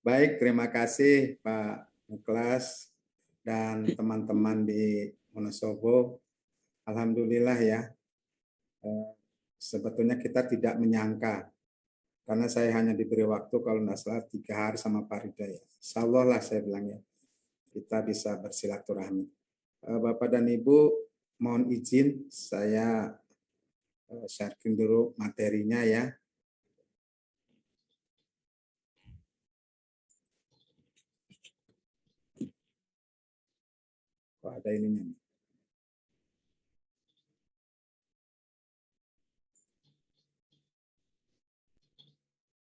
Baik, terima kasih Pak Muklas dan teman-teman di Wonosobo. Alhamdulillah ya, sebetulnya kita tidak menyangka, karena saya hanya diberi waktu kalau nggak salah 3 hari sama Pak Ridha ya. Insya Allah lah saya bilang ya, kita bisa bersilaturahmi. Bapak dan Ibu, mohon izin saya sharing dulu materinya ya. Oh, ada ininya nih.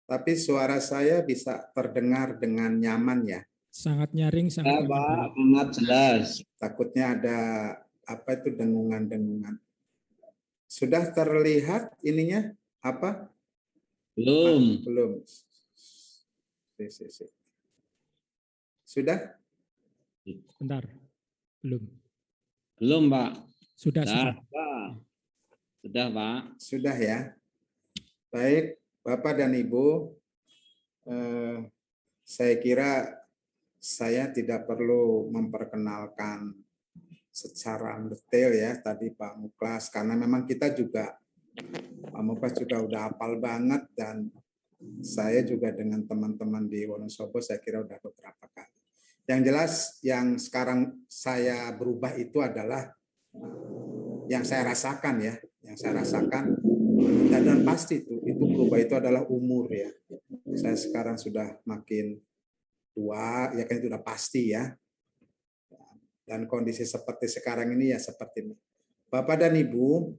Tapi suara saya bisa terdengar dengan nyaman ya. Sangat nyaring, sangat nyaman, Pak. Sangat jelas. Takutnya ada apa itu dengungan-dengungan. Sudah terlihat ininya apa? Belum. Belum. Sudah? Bentar. Belum. Belum, Pak. Sudah. Sudah, Pak. Sudah ya. Baik, Bapak dan Ibu, saya kira saya tidak perlu memperkenalkan secara detail ya tadi Pak Muklas, karena memang kita juga, Pak Muklas juga udah hafal banget, dan saya juga dengan teman-teman di Wonosobo saya kira udah beberapa kali. Yang jelas yang sekarang saya berubah itu adalah yang saya rasakan ya, yang saya rasakan, dan pasti itu berubah itu adalah umur ya. Saya sekarang sudah makin tua, ya kan itu udah pasti ya. Dan kondisi seperti sekarang ini ya seperti ini. Bapak dan Ibu,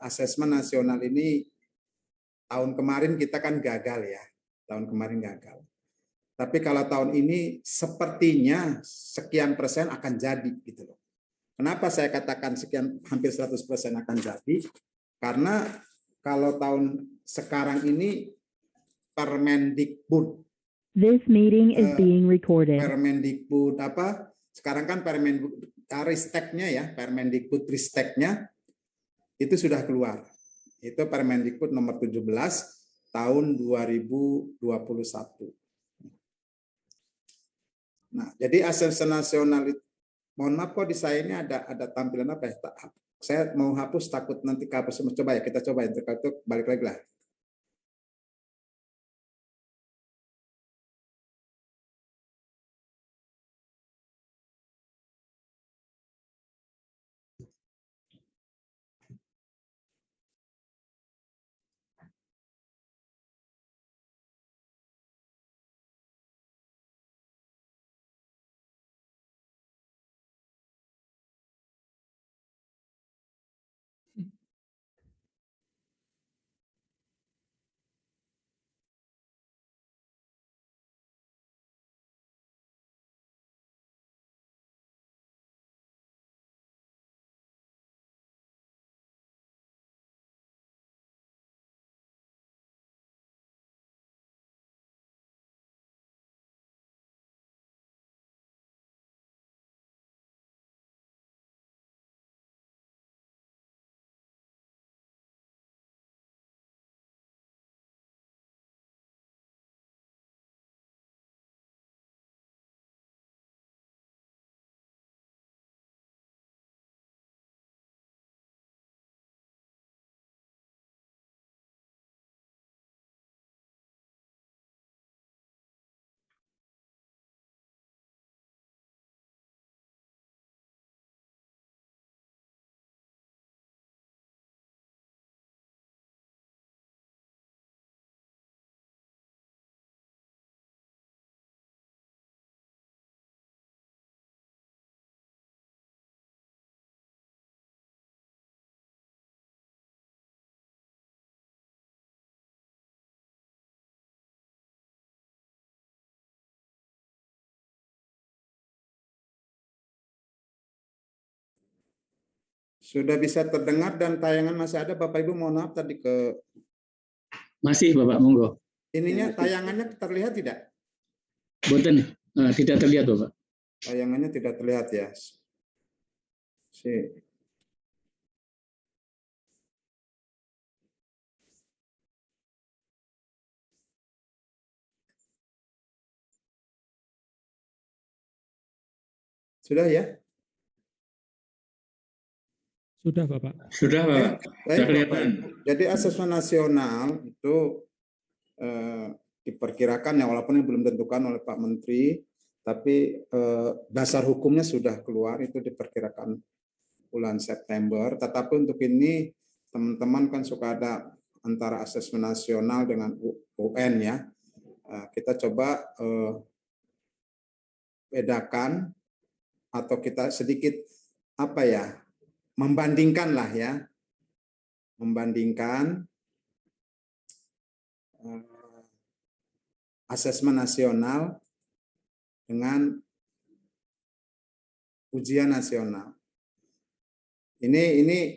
asesmen nasional ini tahun kemarin kita kan gagal ya. Tahun kemarin gagal. Tapi kalau tahun ini sepertinya sekian persen akan jadi gitu loh. Kenapa saya katakan sekian hampir 100% akan jadi? Karena kalau tahun sekarang ini Permendikbud. This meeting is being recorded. Permendikbud apa? Sekarang kan Permendikbud Risteknya ya, Permendikbud Risteknya itu sudah keluar. Itu Permendikbud nomor 17 tahun 2021. Nah, jadi asesmen nasional itu, mohon maaf kok di saya ini ada tampilan apa ya? Saya mau hapus takut nanti kehapus. Coba ya, kita coba ya, balik lagi lah. Sudah bisa terdengar dan tayangan masih ada, Bapak Ibu, mohon maaf tadi ke... Masih Bapak, monggo. Ininya tayangannya terlihat tidak? Boten, tidak terlihat Bapak. Tayangannya tidak terlihat ya. Sudah ya? Sudah Bapak. Sudah Bapak. Baik, Sudah kelihatan. Bapak Ibu. Jadi asesmen nasional itu diperkirakan ya, walaupun ini belum ditentukan oleh Pak Menteri, tapi dasar hukumnya sudah keluar, itu diperkirakan bulan September. Tetapi untuk ini teman-teman kan suka ada antara asesmen nasional dengan UN ya. Kita coba bedakan atau kita sedikit apa ya, membandingkan lah ya, membandingkan asesmen nasional dengan ujian nasional. Ini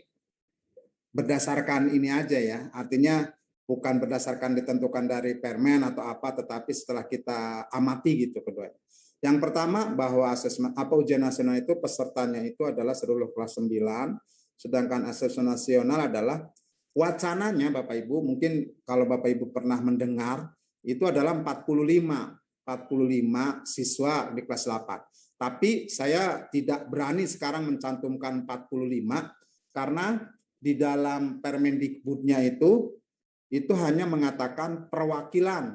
berdasarkan ini aja ya, artinya bukan berdasarkan ditentukan dari permen atau apa, tetapi setelah kita amati gitu kedua. Yang pertama bahwa asesmen ujian nasional itu pesertanya itu adalah seluruh kelas 9, sedangkan asesmen nasional adalah wacananya Bapak Ibu, mungkin kalau Bapak Ibu pernah mendengar, itu adalah 45 siswa di kelas 8. Tapi saya tidak berani sekarang mencantumkan 45 karena di dalam Permendikbudnya itu hanya mengatakan perwakilan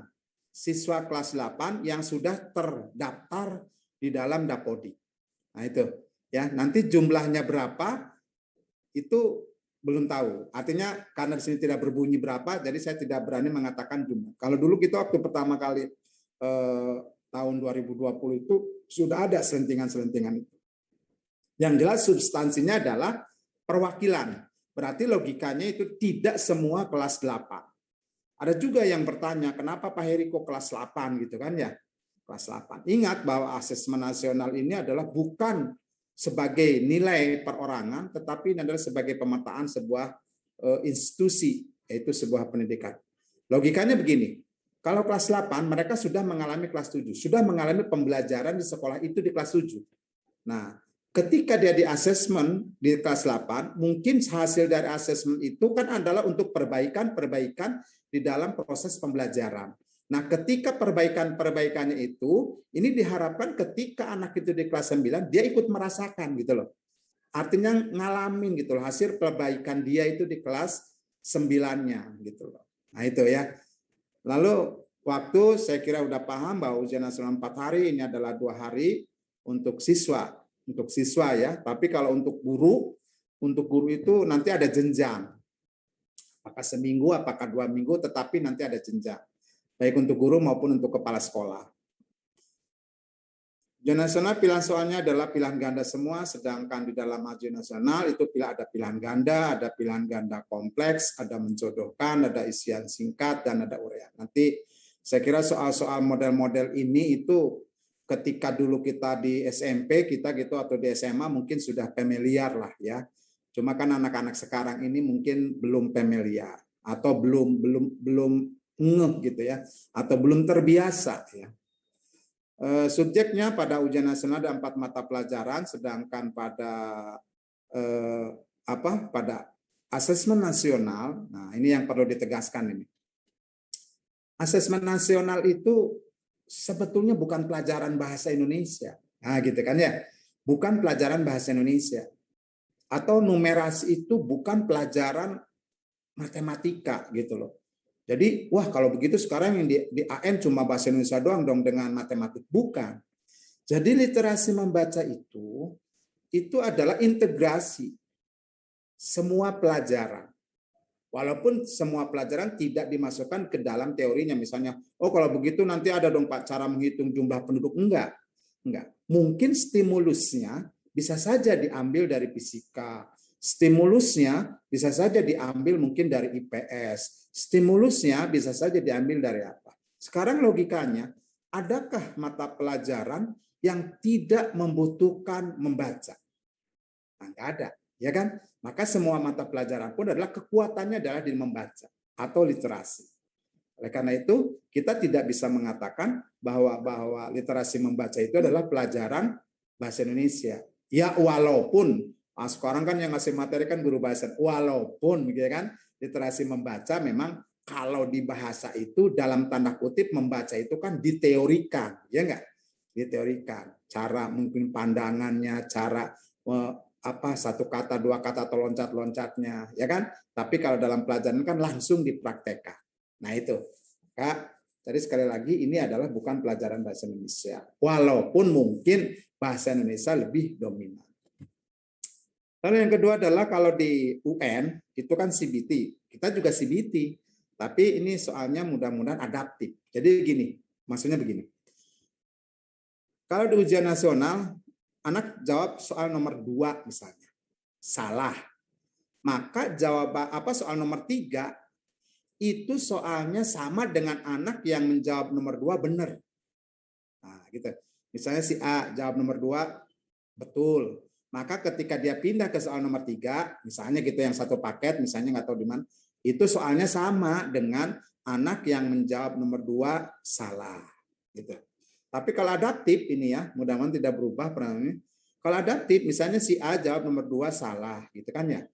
siswa kelas 8 yang sudah terdaftar di dalam Dapodik. Nah itu ya, nanti jumlahnya berapa itu belum tahu. Artinya karena di sini tidak berbunyi berapa, jadi saya tidak berani mengatakan jumlah. Kalau dulu kita waktu pertama kali tahun 2020 itu sudah ada selentingan-selentingan itu. Yang jelas substansinya adalah perwakilan. Berarti logikanya itu tidak semua kelas 8. Ada juga yang bertanya, kenapa Pak Heri kok kelas 8 gitu kan ya? Kelas 8. Ingat bahwa asesmen nasional ini adalah bukan sebagai nilai perorangan, tetapi ini adalah sebagai pemetaan sebuah institusi, yaitu sebuah pendidikan. Logikanya begini, kalau kelas 8 mereka sudah mengalami kelas 7, sudah mengalami pembelajaran di sekolah itu di kelas 7. Nah, ketika dia di asesmen di kelas 8, mungkin hasil dari asesmen itu kan adalah untuk perbaikan di dalam proses pembelajaran. Nah, ketika perbaikannya itu, ini diharapkan ketika anak itu di kelas 9, dia ikut merasakan gitu loh. Artinya ngalamin gitu loh, hasil perbaikan dia itu di kelas 9-nya gitu loh. Nah itu ya. Lalu waktu saya kira udah paham bahwa ujian nasional 4 hari, ini adalah 2 hari untuk siswa ya. Tapi kalau untuk guru itu nanti ada jenjang. Apakah seminggu, apakah 2 minggu, tetapi nanti ada jenjang. Baik untuk guru maupun untuk kepala sekolah. Ujian nasional pilihan soalnya adalah pilihan ganda semua, sedangkan di dalam ujian nasional itu ada pilihan ganda kompleks, ada menjodohkan, ada isian singkat, dan ada uraian. Nanti saya kira soal-soal model-model ini itu ketika dulu kita di SMP kita gitu atau di SMA mungkin sudah familiar lah ya. Cuma kan anak-anak sekarang ini mungkin belum familiar atau belum ngeh gitu ya, atau belum terbiasa ya. Subjeknya pada ujian nasional ada 4 mata pelajaran, sedangkan pada pada asesmen nasional, nah ini yang perlu ditegaskan ini. Asesmen nasional itu sebetulnya bukan pelajaran bahasa Indonesia. Nah, gitu kan ya. Bukan pelajaran bahasa Indonesia. Atau numerasi itu bukan pelajaran matematika gitu loh. Jadi, wah kalau begitu sekarang yang di AN cuma bahasa Indonesia doang dong dengan matematik. Bukan. Jadi literasi membaca itu adalah integrasi semua pelajaran. Walaupun semua pelajaran tidak dimasukkan ke dalam teorinya. Misalnya, oh kalau begitu nanti ada dong Pak cara menghitung jumlah penduduk. Enggak. Mungkin stimulusnya bisa saja diambil dari fisika. Stimulusnya bisa saja diambil mungkin dari IPS. Stimulusnya bisa saja diambil dari apa. Sekarang logikanya, adakah mata pelajaran yang tidak membutuhkan membaca? Nah, enggak ada. Ya kan? Maka semua mata pelajaran pun adalah kekuatannya adalah di membaca atau literasi. Oleh karena itu, kita tidak bisa mengatakan bahwa literasi membaca itu adalah pelajaran bahasa Indonesia. Ya walaupun sekarang kan yang ngasih materi kan guru bahasa, walaupun gitu kan literasi membaca memang kalau di bahasa itu dalam tanda kutip membaca itu kan diteorikan, ya enggak? diteorikan. Cara mungkin pandangannya, cara satu kata, dua kata atau loncat-loncatnya, ya kan? Tapi kalau dalam pelajaran kan langsung dipraktekkan. Nah itu, Kak. Jadi sekali lagi ini adalah bukan pelajaran bahasa Indonesia. Walaupun mungkin bahasa Indonesia lebih dominan. Lalu yang kedua adalah kalau di UN itu kan CBT. Kita juga CBT. Tapi ini soalnya mudah-mudahan adaptif. Jadi gini, maksudnya begini. Kalau di ujian nasional, anak jawab soal nomor 2 misalnya. Salah. Maka jawaban soal nomor 3 itu soalnya sama dengan anak yang menjawab nomor 2 benar. Nah, gitu. Misalnya si A jawab nomor 2 betul. Maka ketika dia pindah ke soal nomor 3, misalnya gitu yang satu paket, misalnya nggak tahu di mana, itu soalnya sama dengan anak yang menjawab nomor 2 salah. Gitu. Tapi kalau adaptif ini ya, mudah-mudahan tidak berubah perannya. Kalau adaptif, misalnya si A jawab nomor 2 salah, gitu kan ya.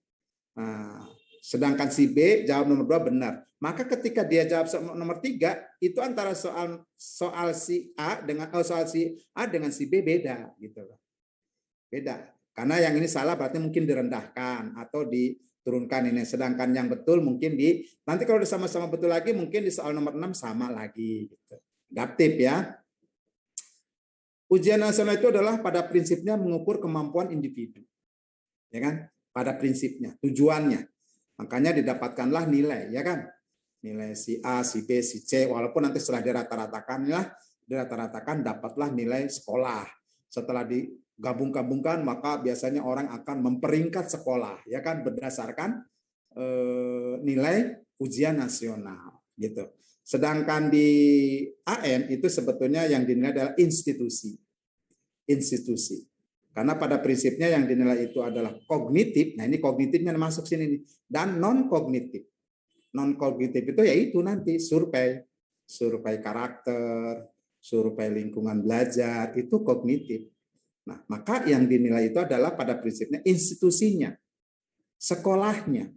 Nah, sedangkan si B jawab nomor 2 benar. Maka ketika dia jawab nomor 3, itu antara soal si A dengan si B beda gitu loh. Beda. Karena yang ini salah berarti mungkin direndahkan atau diturunkan ini. Sedangkan yang betul mungkin nanti kalau sama-sama betul lagi mungkin di soal nomor 6 sama lagi gitu. Adaptif ya. Ujian nasional itu adalah pada prinsipnya mengukur kemampuan individu. Ya kan? Pada prinsipnya, tujuannya. Makanya didapatkanlah nilai, ya kan? Nilai si A, si B, si C, walaupun nanti setelah dirata-ratakan dapatlah nilai sekolah. Setelah digabung-gabungkan, maka biasanya orang akan memperingkat sekolah, ya kan? Berdasarkan nilai ujian nasional, gitu. Sedangkan di AN itu sebetulnya yang dinilai adalah institusi. Karena pada prinsipnya yang dinilai itu adalah kognitif. Nah ini kognitifnya masuk sini nih. Dan non kognitif. Non kognitif itu yaitu nanti survei karakter, survei lingkungan belajar itu kognitif. Nah maka yang dinilai itu adalah pada prinsipnya institusinya, sekolahnya,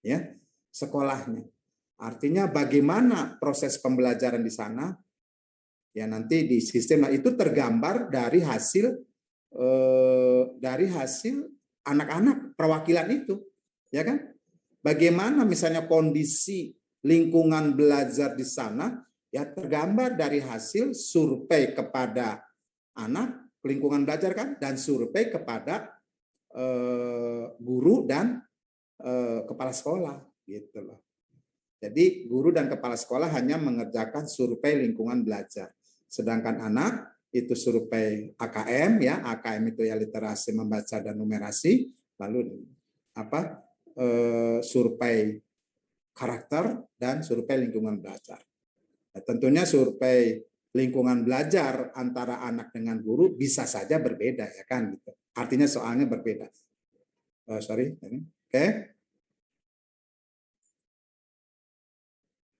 ya sekolahnya. Artinya bagaimana proses pembelajaran di sana, ya nanti di sistem itu tergambar dari hasil anak-anak perwakilan itu, ya kan? Bagaimana misalnya kondisi lingkungan belajar di sana, ya tergambar dari hasil survei kepada anak lingkungan belajar kan, dan survei kepada guru dan kepala sekolah, gitu loh. Jadi guru dan kepala sekolah hanya mengerjakan survei lingkungan belajar, sedangkan anak itu survei AKM ya, AKM itu ya literasi membaca dan numerasi, lalu survei karakter dan survei lingkungan belajar. Nah, tentunya survei lingkungan belajar antara anak dengan guru bisa saja berbeda ya kan gitu. Artinya soalnya berbeda.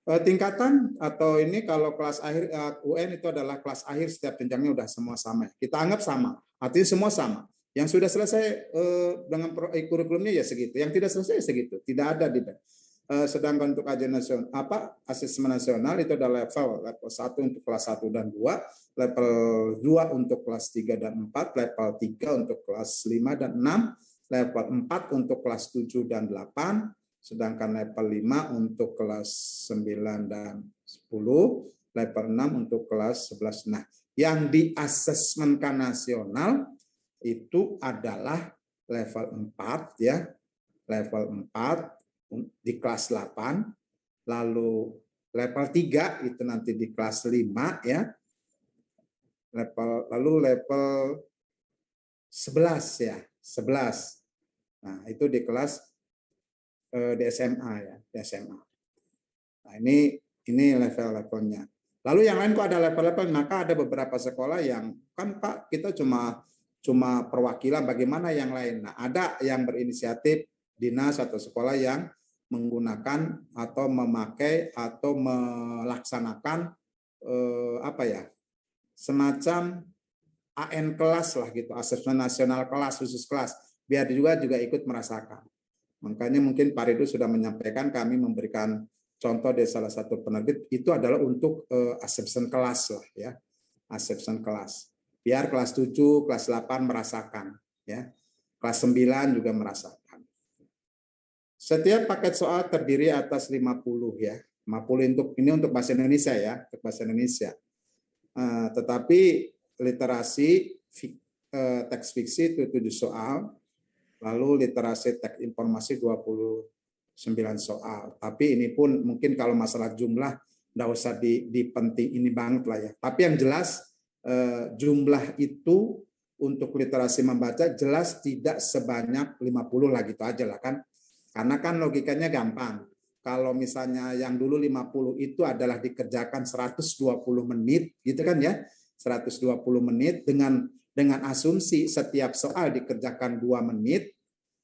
Tingkatan atau ini kalau kelas akhir UN itu adalah kelas akhir setiap jenjangnya udah semua sama. Kita anggap sama. Artinya semua sama. Yang sudah selesai dengan kurikulumnya ya segitu. Yang tidak selesai ya segitu. Tidak ada di sedangkan untuk ujian nasional asesmen nasional itu ada level 1 untuk kelas 1 dan 2, level 2 untuk kelas 3 dan 4, level 3 untuk kelas 5 dan 6, level 4 untuk kelas 7 dan 8, sedangkan level 5 untuk kelas 9 dan 10, level 6 untuk kelas 11. Nah, yang diasesmenkan nasional itu adalah level 4 ya, level 4 di kelas 8, lalu level 3 itu nanti di kelas 5 ya. Lalu level 11 ya, 11. Nah, itu di kelas di SMA ya, di SMA. Nah, ini level-levelnya. Lalu yang lain kok ada level-level, maka ada beberapa sekolah yang kan Pak kita cuma perwakilan, bagaimana yang lain. Nah, ada yang berinisiatif dinas atau sekolah yang menggunakan atau memakai atau melaksanakan semacam AN kelas lah gitu, asesmen nasional kelas, khusus kelas, biar juga ikut merasakan. Makanya mungkin Pak Ridho sudah menyampaikan, kami memberikan contoh dari salah satu penerbit itu adalah untuk asesmen kelas lah ya, asesmen kelas. Biar kelas 7, kelas 8 merasakan, ya. Kelas 9 juga merasakan. Setiap paket soal terdiri atas 50 ya. 50 untuk bahasa Indonesia ya, untuk bahasa Indonesia. Tetapi literasi teks fiksi itu 7 soal, lalu literasi teks informasi 29 soal. Tapi ini pun mungkin kalau masalah jumlah nggak usah dipenting ini banget lah ya. Tapi yang jelas jumlah itu untuk literasi membaca jelas tidak sebanyak 50 lah gitu aja lah kan. Karena kan logikanya gampang. Kalau misalnya yang dulu 50 itu adalah dikerjakan 120 menit gitu kan ya. 120 menit dengan asumsi setiap soal dikerjakan 2 menit,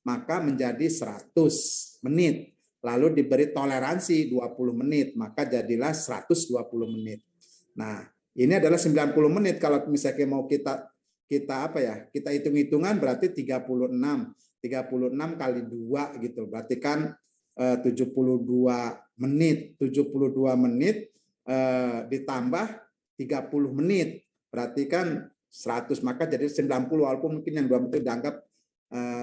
maka menjadi 100 menit. Lalu diberi toleransi 20 menit, maka jadilah 120 menit. Nah, ini adalah 90 menit kalau misalnya mau kita apa ya? Kita hitung-hitungan berarti 36. 36 kali 2 gitu. Berarti kan 72 menit. 72 menit ditambah 30 menit. Berarti kan 100, maka jadi 90, walaupun mungkin yang 2 menit dianggap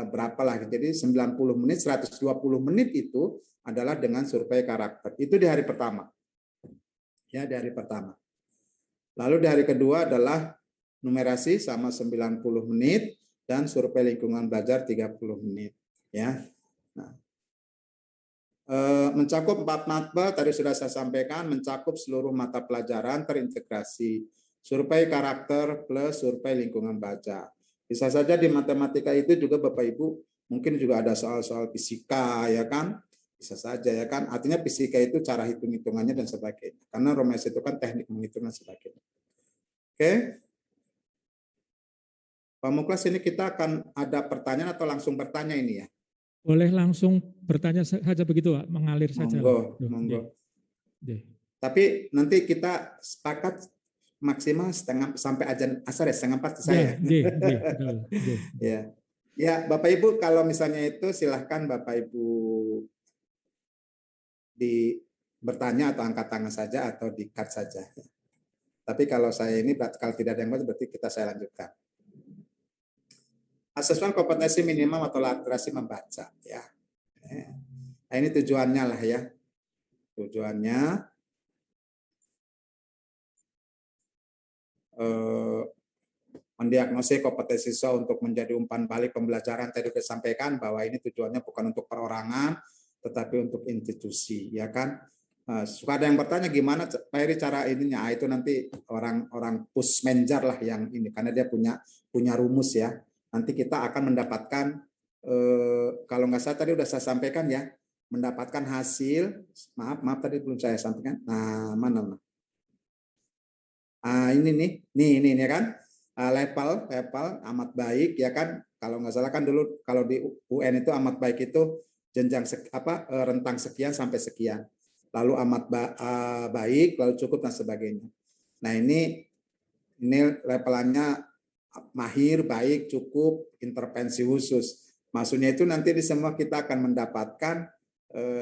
berapa lah. Jadi 90 menit, 120 menit itu adalah dengan survei karakter. Itu di hari pertama. Ya, di hari pertama. Lalu di hari kedua adalah numerasi sama 90 menit dan survei lingkungan belajar 30 menit. Ya. Nah, mencakup 4 mata tadi sudah saya sampaikan, mencakup seluruh mata pelajaran terintegrasi. Survei karakter plus survei lingkungan baca. Bisa saja di matematika itu juga Bapak Ibu mungkin juga ada soal-soal fisika ya kan? Bisa saja ya kan? Artinya fisika itu cara hitung-hitungannya dan sebagainya. Karena Romes itu kan teknik menghitung dan sebagainya. Oke. Pak Muklas, ini kita akan ada pertanyaan atau langsung bertanya ini ya? Boleh langsung bertanya saja begitu, Pak, mengalir saja. Monggo. Tapi nanti kita sepakat maksimal setengah sampai azan asar ya, setengah 4 saya. Ya, Bapak Ibu kalau misalnya itu silahkan Bapak Ibu bertanya atau angkat tangan saja atau di-cut saja. Tapi kalau saya ini kalau tidak ada yang berarti saya lanjutkan. Asesmen kompetensi minimal atau literasi membaca ya. Nah, ini tujuannya lah ya. Tujuannya mendiagnosis kompetensi siswa untuk menjadi umpan balik pembelajaran. Tadi sudah sampaikan bahwa ini tujuannya bukan untuk perorangan, tetapi untuk institusi, ya kan? Suka ada yang bertanya gimana Pak Heri cara ininya? Itu nanti orang Pusmenjar lah yang ini, karena dia punya rumus ya. Nanti kita akan mendapatkan kalau nggak salah tadi udah saya sampaikan ya, mendapatkan hasil. Maaf tadi belum saya sampaikan. Nah, mana? Ini kan level amat baik ya kan, kalau nggak salah kan dulu kalau di UN itu amat baik itu jenjang rentang sekian sampai sekian, lalu amat baik, lalu cukup dan sebagainya. Nah ini levelannya mahir, baik, cukup, intervensi khusus. Maksudnya itu nanti di semua kita akan mendapatkan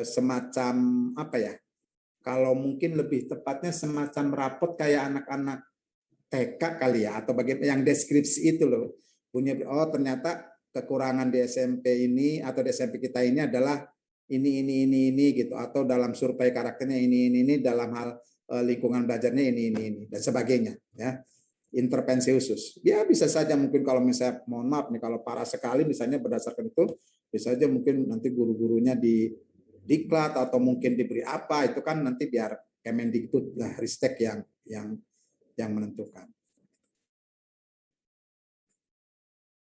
semacam apa ya? Kalau mungkin lebih tepatnya semacam rapot kayak anak-anak TK kali ya, atau bagaimana yang deskripsi itu loh. Ternyata kekurangan di SMP ini atau di SMP kita ini adalah ini gitu, atau dalam survei karakternya ini dalam hal lingkungan belajarnya ini dan sebagainya ya. Intervensi khusus. Ya bisa saja mungkin kalau misalnya mohon maaf nih kalau parah sekali misalnya berdasarkan itu bisa saja mungkin nanti guru-gurunya diklat atau mungkin diberi apa, itu kan nanti biar Kemendikbud Ristek yang menentukan.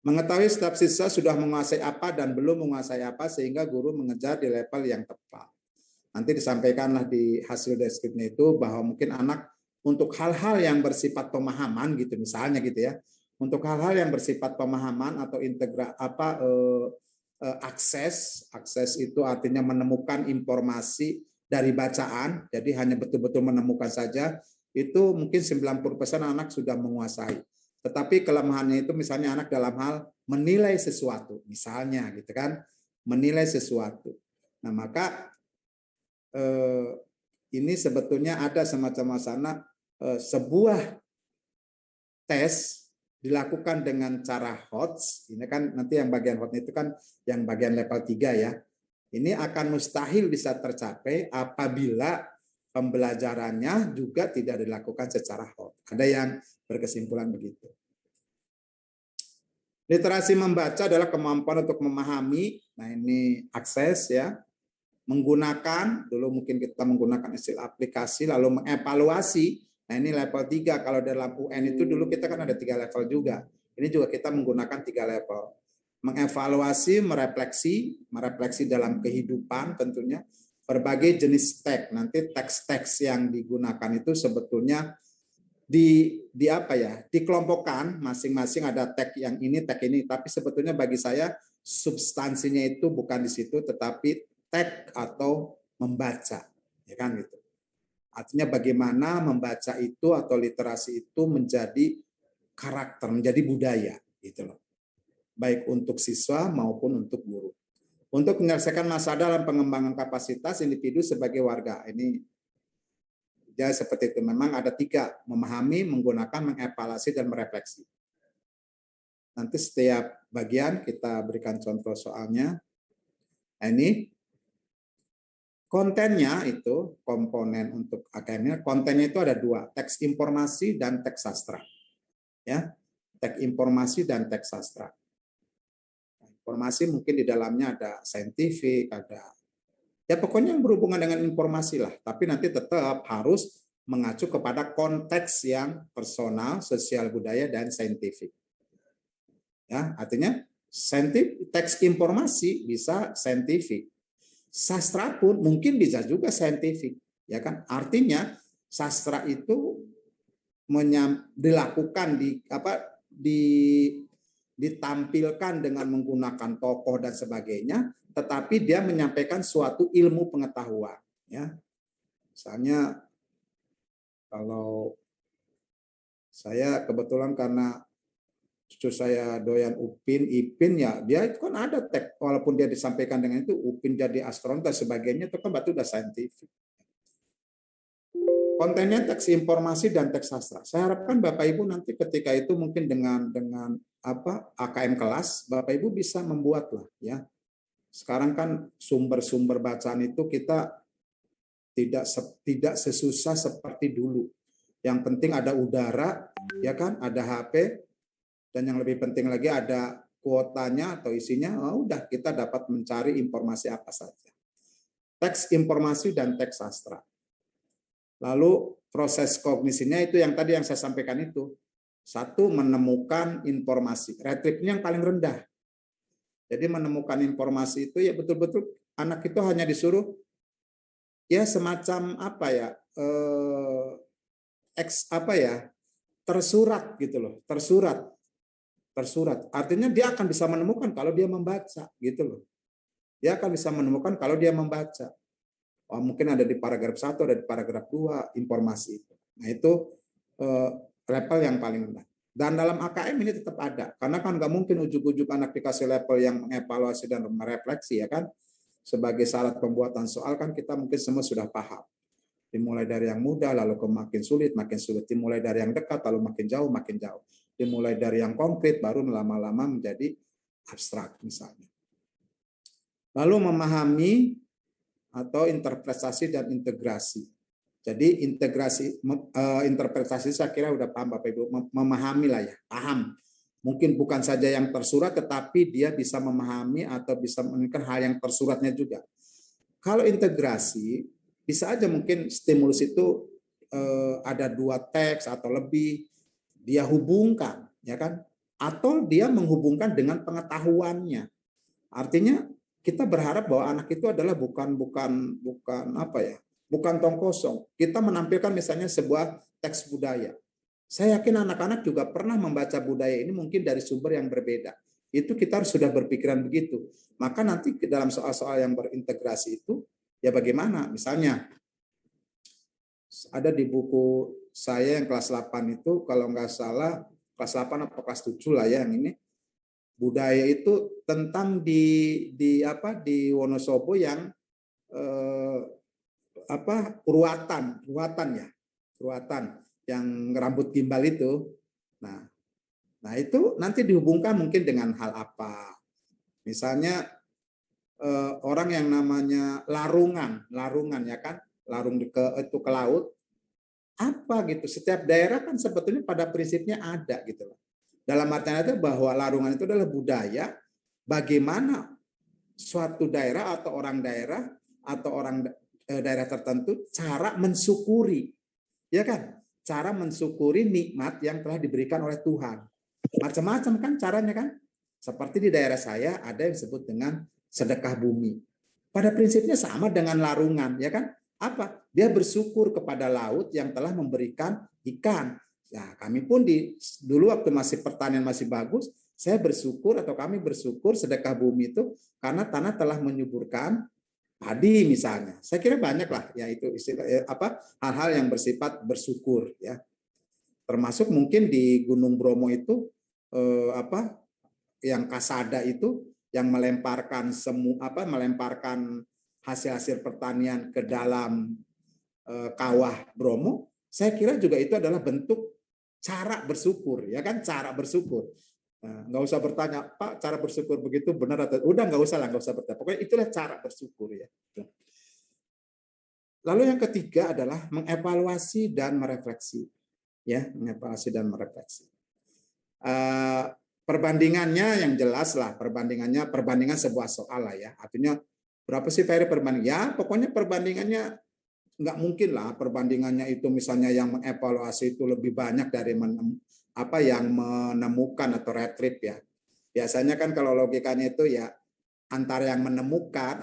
Mengetahui setiap siswa sudah menguasai apa dan belum menguasai apa sehingga guru mengejar di level yang tepat. Nanti disampaikanlah di hasil deskripsinya itu bahwa mungkin anak untuk hal-hal yang bersifat pemahaman gitu misalnya gitu ya. Untuk hal-hal yang bersifat pemahaman atau akses itu artinya menemukan informasi dari bacaan, jadi hanya betul-betul menemukan saja, itu mungkin 90% anak sudah menguasai. Tetapi kelemahannya itu misalnya anak dalam hal menilai sesuatu, misalnya gitu kan, menilai sesuatu. Nah maka ini sebetulnya ada semacam wacana sebuah tes dilakukan dengan cara HOTS, ini kan nanti yang bagian HOTS itu kan yang bagian level 3 ya. Ini akan mustahil bisa tercapai apabila pembelajarannya juga tidak dilakukan secara HOTS. Ada yang berkesimpulan begitu. Literasi membaca adalah kemampuan untuk memahami, nah ini akses ya, menggunakan, dulu mungkin kita menggunakan istilah aplikasi, lalu mengevaluasi, nah ini level 3, kalau dalam UN itu dulu kita kan ada 3 level juga, ini juga kita menggunakan 3 level. Mengevaluasi, merefleksi dalam kehidupan tentunya, berbagai jenis teks, nanti teks-teks yang digunakan itu sebetulnya di apa ya, dikelompokkan masing-masing ada tag yang ini, tapi sebetulnya bagi saya substansinya itu bukan di situ tetapi tag atau membaca, ya kan gitu. Artinya bagaimana membaca itu atau literasi itu menjadi karakter, menjadi budaya gitu loh. Baik untuk siswa maupun untuk guru. Untuk menyelesaikan masalah dalam pengembangan kapasitas individu sebagai warga. Ini ya seperti itu. Memang ada 3, memahami, menggunakan, mengevaluasi, dan merefleksi. Nanti setiap bagian kita berikan contoh soalnya. Nah, ini kontennya itu, komponen untuk AKM-nya, kontennya itu ada 2, teks informasi dan teks sastra. Ya, teks informasi dan teks sastra. Informasi mungkin di dalamnya ada saintifik, ada ya pokoknya yang berhubungan dengan informasi lah, tapi nanti tetap harus mengacu kepada konteks yang personal, sosial budaya, dan saintifik. Ya, artinya teks informasi bisa saintifik. Sastra pun mungkin bisa juga saintifik, ya kan? Artinya sastra itu dilakukan ditampilkan dengan menggunakan tokoh dan sebagainya, tetapi dia menyampaikan suatu ilmu pengetahuan. Ya, misalnya kalau saya kebetulan karena cucu saya doyan Ipin ya, dia itu kan ada teks, walaupun dia disampaikan dengan itu Upin jadi astronot dan sebagainya, itu kan berarti udah saintifik. Kontennya teks informasi dan teks sastra. Saya harapkan Bapak Ibu nanti ketika itu mungkin dengan AKM kelas, Bapak Ibu bisa membuat lah ya. Sekarang kan sumber-sumber bacaan itu kita tidak sesusah seperti dulu. Yang penting ada udara, ya kan, ada HP, dan yang lebih penting lagi ada kuotanya atau isinya. Udah kita dapat mencari informasi apa saja. Teks informasi dan teks sastra. Lalu proses kognisinya itu yang tadi yang saya sampaikan itu. 1, menemukan informasi. Retrieve-nya yang paling rendah. Jadi menemukan informasi itu ya betul-betul anak itu hanya disuruh ya semacam tersurat gitu loh, tersurat. Artinya dia akan bisa menemukan kalau dia membaca gitu loh. Dia akan bisa menemukan kalau dia membaca. Mungkin ada di paragraf 1, ada di paragraf 2 informasi itu. Nah itu level yang paling rendah. Dan dalam AKM ini tetap ada, karena kan nggak mungkin ujuk-ujuk anak dikasih level yang mengevaluasi dan merefleksi ya kan. Sebagai syarat pembuatan soal kan kita mungkin semua sudah paham. Dimulai dari yang mudah lalu ke makin sulit. Dimulai dari yang dekat lalu makin jauh. Dimulai dari yang konkret baru lama-lama menjadi abstrak misalnya. Lalu memahami atau interpretasi dan integrasi. Jadi interpretasi saya kira udah paham Bapak Ibu, memahami lah ya, paham. Mungkin bukan saja yang tersurat, tetapi dia bisa memahami atau bisa menemukan hal yang tersuratnya juga. Kalau integrasi, bisa aja mungkin stimulus itu ada 2 teks atau lebih, dia hubungkan, ya kan? Atau dia menghubungkan dengan pengetahuannya. Artinya kita berharap bahwa anak itu adalah bukan tong kosong. Kita menampilkan misalnya sebuah teks budaya. Saya yakin anak-anak juga pernah membaca budaya ini mungkin dari sumber yang berbeda. Itu kita harus sudah berpikiran begitu. Maka nanti dalam soal-soal yang berintegrasi itu, ya bagaimana? Misalnya, ada di buku saya yang kelas 8 itu, kalau nggak salah, kelas 8 atau kelas 7 lah ya yang ini, budaya itu tentang di Wonosobo yang ruatan yang rambut gimbal itu. Nah Nah, itu nanti dihubungkan mungkin dengan hal apa. Misalnya orang yang namanya larungan ya kan, larung ke laut, apa gitu. Setiap daerah kan sebetulnya pada prinsipnya ada gitu loh. Dalam artian itu bahwa larungan itu adalah budaya bagaimana suatu daerah atau orang daerah tertentu cara mensyukuri, ya kan? Cara mensyukuri nikmat yang telah diberikan oleh Tuhan. Macam-macam kan caranya kan? Seperti di daerah saya ada yang disebut dengan sedekah bumi. Pada prinsipnya sama dengan larungan, ya kan? Apa? Dia bersyukur kepada laut yang telah memberikan ikan. Ya, kami pun dulu waktu masih pertanian masih bagus, saya bersyukur atau kami bersyukur sedekah bumi itu karena tanah telah menyuburkan padi misalnya. Saya kira banyak lah ya itu hal-hal yang bersifat bersyukur ya. Termasuk mungkin di Gunung Bromo itu yang kasada itu yang melemparkan melemparkan hasil-hasil pertanian ke dalam kawah Bromo. Saya kira juga itu adalah bentuk cara bersyukur ya kan, cara bersyukur. Nah, nggak usah bertanya, Pak, cara bersyukur begitu benar atau udah nggak usah bertanya. Pokoknya itulah cara bersyukur ya. Lalu yang ketiga adalah mengevaluasi dan merefleksi, ya, mengevaluasi dan merefleksi. Perbandingannya yang jelas lah, perbandingan sebuah soal lah ya. Artinya berapa sih Ferry perbandingan? Ya, pokoknya perbandingannya nggak mungkin lah perbandingannya itu misalnya yang mengevaluasi itu lebih banyak dari yang menemukan atau retrieve ya. Biasanya kan kalau logikanya itu ya antara yang menemukan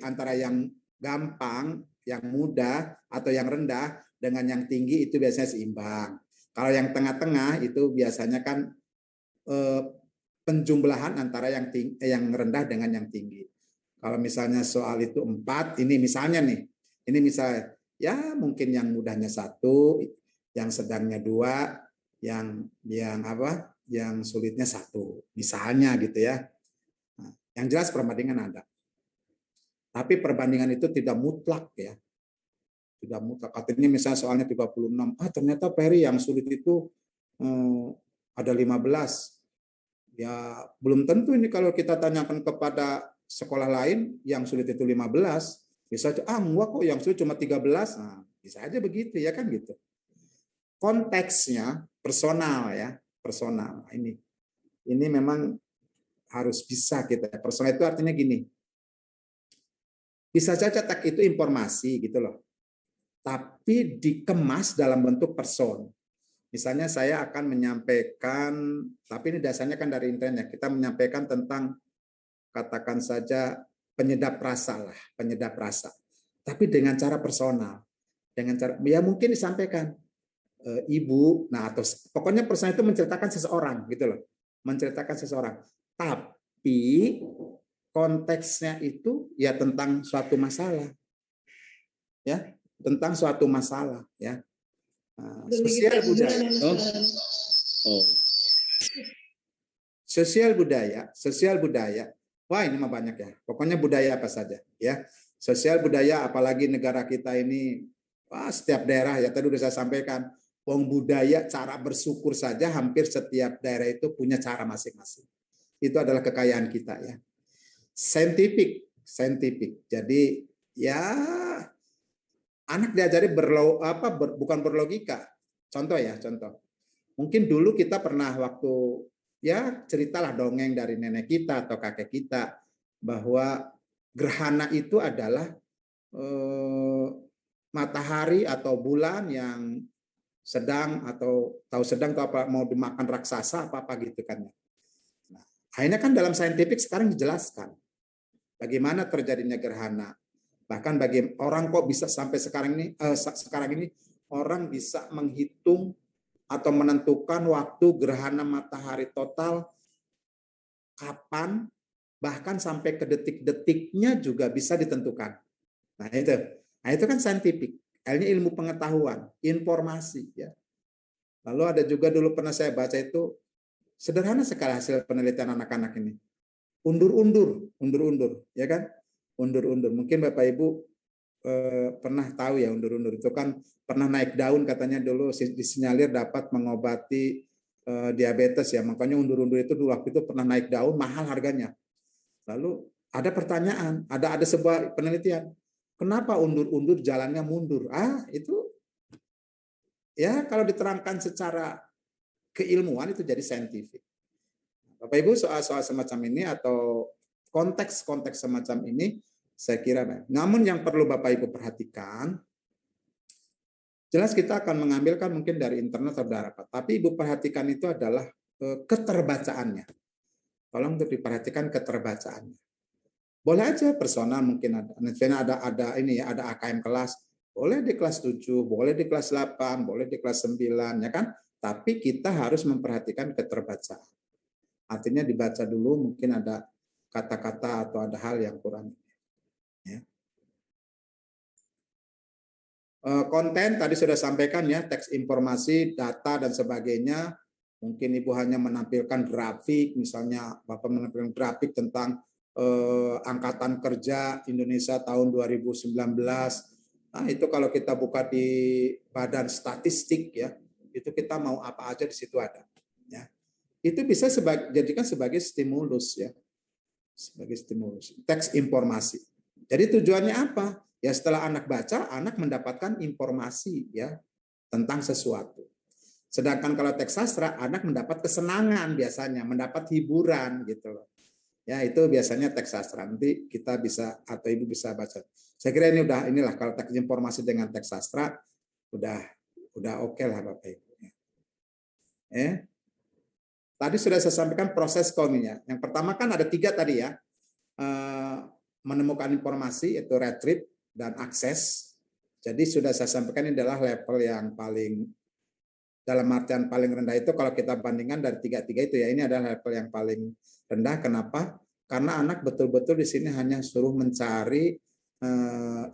antara yang gampang, yang mudah atau yang rendah dengan yang tinggi itu biasanya seimbang. Kalau yang tengah-tengah itu biasanya kan penjumlahan antara yang rendah dengan yang tinggi. Kalau misalnya soal itu 4, ini misalnya ya mungkin yang mudahnya 1, yang sedangnya 2, yang sulitnya 1 misalnya gitu ya. Nah, yang jelas perbandingan ada, tapi perbandingan itu tidak mutlak ya, tidak mutlak. Katanya misalnya soalnya 36, ternyata Ferry yang sulit itu ada 15, ya belum tentu ini kalau kita tanyakan kepada sekolah lain yang sulit itu 15, bisa enggak kok yang sulit cuma 13, nah, bisa aja begitu ya kan gitu. Konteksnya personal ya, personal. Ini memang harus bisa kita. Personal itu artinya gini. Bisa saja teks itu informasi gitu loh. Tapi dikemas dalam bentuk person. Misalnya saya akan menyampaikan, tapi ini dasarnya kan dari internet. Kita menyampaikan tentang katakan saja penyedap rasa lah, penyedap rasa. Tapi dengan cara personal. Dengan cara ya mungkin disampaikan ibu, nah atau pokoknya personal itu menceritakan seseorang gitu loh, menceritakan seseorang. Tapi konteksnya itu ya tentang suatu masalah, ya tentang suatu masalah, ya. Nah, sosial budaya, sosial budaya. Wah ini mah banyak ya. Pokoknya budaya apa saja, ya. Sosial budaya, apalagi negara kita ini, setiap daerah ya tadi udah saya sampaikan. Budaya cara bersyukur saja hampir setiap daerah itu punya cara masing-masing. Itu adalah kekayaan kita ya. Scientific. Jadi ya anak diajari bukan berlogika. Contoh. Mungkin dulu kita pernah waktu ya ceritalah dongeng dari nenek kita atau kakek kita bahwa gerhana itu adalah matahari atau bulan yang sedang atau apa mau dimakan raksasa apa gitu kan. Nah, akhirnya kan dalam saintifik sekarang dijelaskan bagaimana terjadinya gerhana. Bahkan bagi orang kok bisa sampai sekarang ini orang bisa menghitung atau menentukan waktu gerhana matahari total kapan, bahkan sampai ke detik-detiknya juga bisa ditentukan. Nah itu kan saintifik. Ini ilmu pengetahuan, informasi ya. Lalu ada juga dulu pernah saya baca itu sederhana sekali hasil penelitian anak-anak ini. Undur-undur, ya kan? Undur-undur. Mungkin Bapak Ibu pernah tahu ya undur-undur itu kan pernah naik daun katanya dulu disinyalir dapat mengobati diabetes ya, makanya undur-undur itu dulu waktu itu pernah naik daun, mahal harganya. Lalu ada pertanyaan, ada sebuah penelitian, kenapa undur-undur jalannya mundur? Itu ya kalau diterangkan secara keilmuan itu jadi saintifik. Bapak Ibu, soal-soal semacam ini atau konteks-konteks semacam ini saya kira. Namun yang perlu Bapak Ibu perhatikan, jelas kita akan mengambilkan mungkin dari internet atau dari apa, tapi Ibu perhatikan itu adalah keterbacaannya. Tolong untuk diperhatikan keterbacaannya. Boleh aja personal mungkin ada ini ya, ada AKM kelas, boleh di kelas 7, boleh di kelas 8, boleh di kelas 9 ya kan? Tapi kita harus memperhatikan keterbacaan. Artinya dibaca dulu mungkin ada kata-kata atau ada hal yang kurang. Ya. Konten tadi sudah sampaikan ya, teks informasi, data dan sebagainya. Mungkin Ibu hanya menampilkan grafik, misalnya Bapak menampilkan grafik tentang Angkatan Kerja Indonesia tahun 2019. Nah, itu kalau kita buka di Badan Statistik ya, itu kita mau apa aja di situ ada. Ya. Itu bisa jadikan sebagai stimulus ya. Sebagai stimulus. Teks informasi. Jadi tujuannya apa? Ya setelah anak baca, anak mendapatkan informasi ya tentang sesuatu. Sedangkan kalau teks sastra, anak mendapat kesenangan biasanya, mendapat hiburan gitu loh. Ya itu biasanya teks sastra. Nanti kita bisa atau Ibu bisa baca. Saya kira inilah kalau teks informasi dengan teks sastra udah oke lah Bapak Ibu. Tadi sudah saya sampaikan proses kominya. Yang pertama kan ada 3 tadi ya. Menemukan informasi itu retrieve dan akses. Jadi sudah saya sampaikan ini adalah level yang paling dalam artian paling rendah itu kalau kita bandingkan dari 3 itu ya, ini adalah level yang paling rendah. Kenapa? Karena anak betul-betul di sini hanya suruh mencari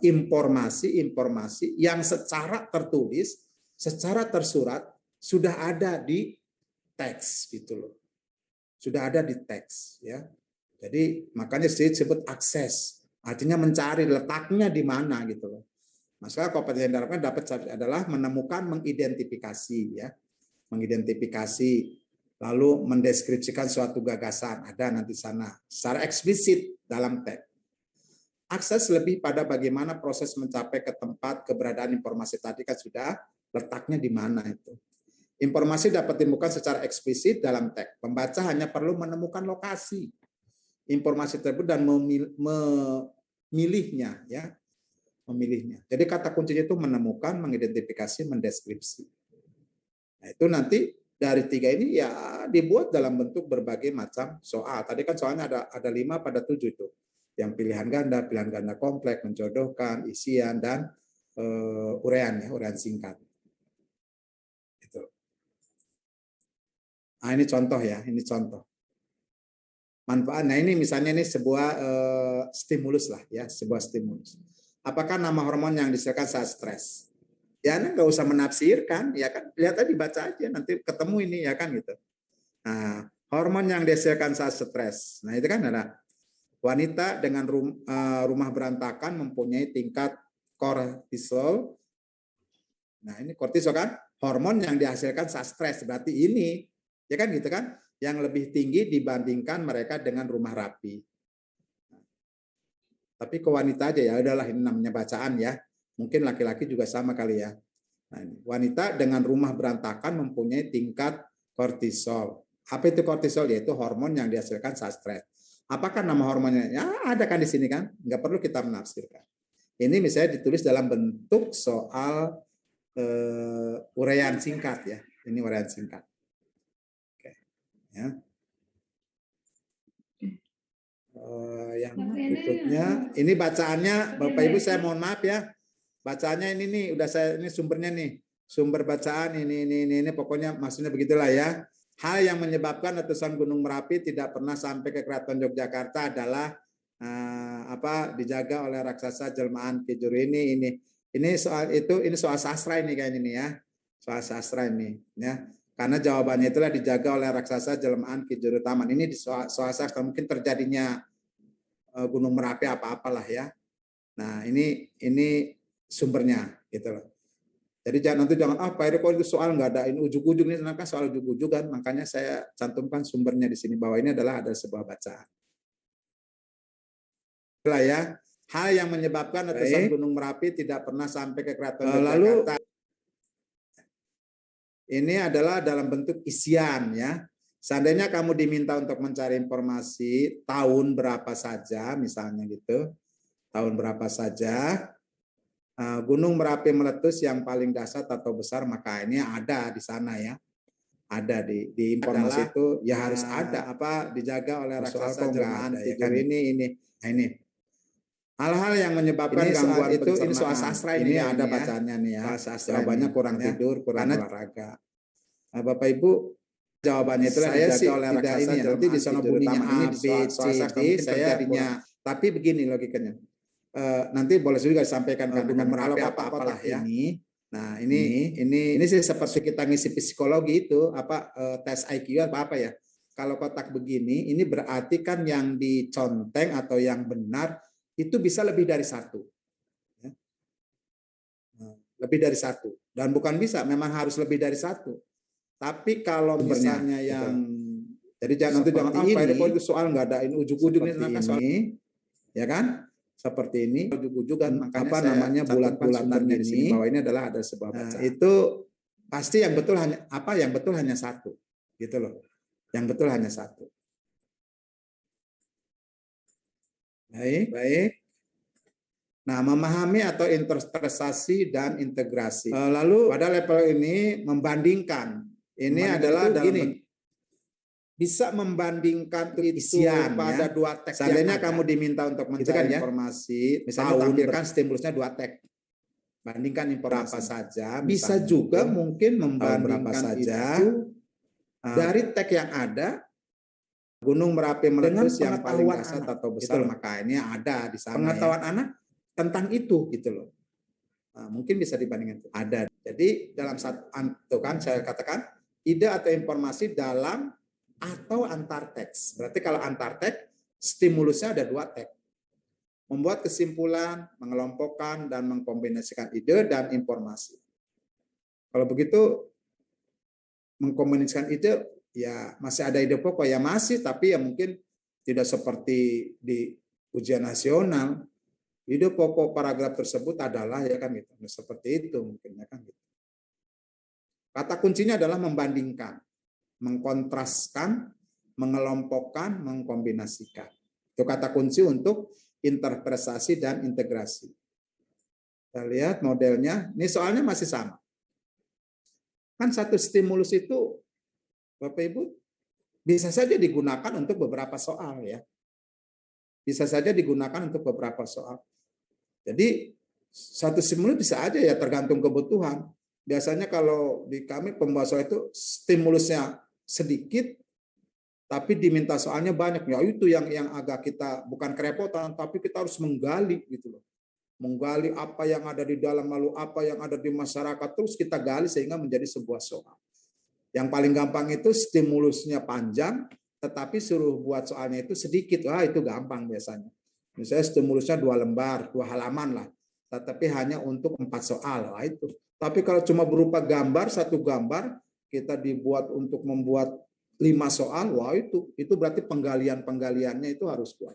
informasi yang secara tertulis, secara tersurat sudah ada di teks gitu loh. Sudah ada di teks ya. Jadi makanya disebut akses. Artinya mencari letaknya di mana gitu loh. Maka kompetensi yang diharapkan dapat adalah menemukan, mengidentifikasi ya. Mengidentifikasi lalu mendeskripsikan suatu gagasan, ada nanti sana secara eksplisit dalam teks. Akses lebih pada bagaimana proses mencapai ke tempat keberadaan informasi tadi kan sudah letaknya di mana itu. Informasi dapat ditemukan secara eksplisit dalam teks. Pembaca hanya perlu menemukan lokasi informasi tersebut dan memilihnya ya. Memilihnya. Jadi kata kuncinya itu menemukan, mengidentifikasi, mendeskripsi. Nah, itu nanti dari 3 ini ya dibuat dalam bentuk berbagai macam soal. Tadi kan soalnya ada 5 pada 7 itu. Yang pilihan ganda kompleks, menjodohkan, isian dan uraian ya, uraian singkat. Itu. Nah, ini contoh ya, ini contoh. Manfaat. Nah, ini misalnya ini sebuah stimulus lah ya, sebuah stimulus. Apakah nama hormon yang dihasilkan saat stres? Ya, nggak usah menafsirkan, ya kan? Lihat aja, dibaca aja, nanti ketemu ini ya kan gitu. Nah, hormon yang dihasilkan saat stres. Nah, itu kan ada wanita dengan rumah berantakan mempunyai tingkat kortisol. Nah, ini kortisol kan hormon yang dihasilkan saat stres. Berarti ini, ya kan gitu kan, yang lebih tinggi dibandingkan mereka dengan rumah rapi. Tapi ke wanita aja ya, udahlah ini namanya bacaan ya. Mungkin laki-laki juga sama kali ya. Nah, ini. Wanita dengan rumah berantakan mempunyai tingkat kortisol. Apa itu kortisol? Yaitu hormon yang dihasilkan saat stres. Apakah nama hormonnya? Ya ada kan di sini kan? Nggak perlu kita menafsirkan. Ini misalnya ditulis dalam bentuk soal uraian singkat ya. Ini uraian singkat. Oke. Ya. Yang berikutnya ini bacaannya Bapak Ibu, saya mohon maaf ya, bacaannya ini nih udah saya ini sumbernya nih, sumber bacaan ini pokoknya maksudnya begitulah ya. Hal yang menyebabkan letusan Gunung Merapi tidak pernah sampai ke Keraton Yogyakarta adalah dijaga oleh raksasa jelmaan Ki Juru. Ini soal itu, ini soal sastra ini kayaknya nih ya, soal sastra ini ya. Karena jawabannya itulah dijaga oleh raksasa jelmaan Ki Juru Taman. Ini di soal sastra, mungkin terjadinya Gunung Merapi apa-apalah ya. Nah, ini sumbernya gitu loh. Jadi nanti jangan Pak Eri kok itu soal nggak ada ini ujug-ujug ini, kan soal ujug-ujug kan, makanya saya cantumkan sumbernya di sini bahwa ini adalah ada sebuah bacaan. Itulah ya, hal yang menyebabkan letusan Gunung Merapi tidak pernah sampai ke Keraton Yogyakarta. Ini adalah dalam bentuk isian ya. Seandainya kamu diminta untuk mencari informasi tahun berapa saja, misalnya gitu, tahun berapa saja. Gunung Merapi meletus yang paling dahsyat atau besar, maka ini ada di sana ya, ada di informasi itu ya harus ada dijaga oleh raksasa jelmaan tidur ini. Nah, ini hal-hal yang menyebabkan gangguan itu ini soal sastra ini ada bacaannya nih ya, jawabannya kurang tidur, kurang olahraga. Nah, Bapak Ibu jawabannya itu saya sih oleh raksasa ini nanti di sono bunyinya A, B, C, D saya punya, tapi begini logikanya. Nanti boleh juga disampaikan kan Gunung Merapi apalah ya. Nah, ini sih seperti kita ngisi psikologi itu tes IQ apa ya. Kalau kotak begini, ini berarti kan yang diconteng atau yang benar itu bisa lebih dari satu. Ya. Lebih dari satu. Dan bukan bisa, memang harus lebih dari satu. Tapi kalau misalnya yang jadi nanti jangan Pak Eri kok itu soal nggak ada ini ujug-ujug ini, ya kan? Seperti ini ujug-ujug kan, makanya namanya bulat-bulatannya di sini bahwa ini adalah ada sebuah bacaan. Itu pasti yang betul hanya satu, gitu loh. Yang betul hanya satu. Baik. Nah, memahami atau interpretasi dan integrasi. Lalu pada level ini membandingkan. Ini adalah gini. Bisa membandingkan isian pada dua teks. Seandainya kamu diminta untuk mencari informasi, misalnya tampilkan stimulusnya 2 teks. Bandingkan informasi apa saja. Bisa juga mungkin membandingkan itu dari teks yang ada. Gunung Merapi meletus yang paling dahsyat atau besar, maka ini ada di sana. Pengetahuan anak tentang itu gitu loh. Nah, mungkin bisa dibandingkan itu. Ada. Jadi dalam satu itu kan saya katakan ide atau informasi dalam atau antar teks. Berarti kalau antar teks, stimulusnya ada 2 teks. Membuat kesimpulan, mengelompokkan, dan mengkombinasikan ide dan informasi. Kalau begitu, mengkombinasikan ide, ya masih ada ide pokok, ya masih, tapi ya mungkin tidak seperti di ujian nasional. Ide pokok paragraf tersebut adalah, ya kan gitu, seperti itu mungkin, ya kan gitu. Kata kuncinya adalah membandingkan, mengkontraskan, mengelompokkan, mengkombinasikan. Itu kata kunci untuk interpretasi dan integrasi. Kita lihat modelnya, ini soalnya masih sama. Kan satu stimulus itu, Bapak Ibu, bisa saja digunakan untuk beberapa soal ya. Bisa saja digunakan untuk beberapa soal. Jadi satu stimulus bisa aja ya tergantung kebutuhan. Biasanya kalau di kami pembuat soal itu stimulusnya sedikit, tapi diminta soalnya banyak. Ya itu yang agak kita bukan kerepotan, tapi kita harus menggali gitu loh. Menggali apa yang ada di dalam, lalu apa yang ada di masyarakat, terus kita gali sehingga menjadi sebuah soal. Yang paling gampang itu stimulusnya panjang, tetapi suruh buat soalnya itu sedikit. Wah itu gampang biasanya. Misalnya stimulusnya 2 lembar, 2 halaman lah. Tetapi hanya untuk 4 soal. Wah itu. Tapi kalau cuma berupa gambar, 1 gambar, kita dibuat untuk membuat 5 soal, wah itu berarti penggaliannya itu harus kuat.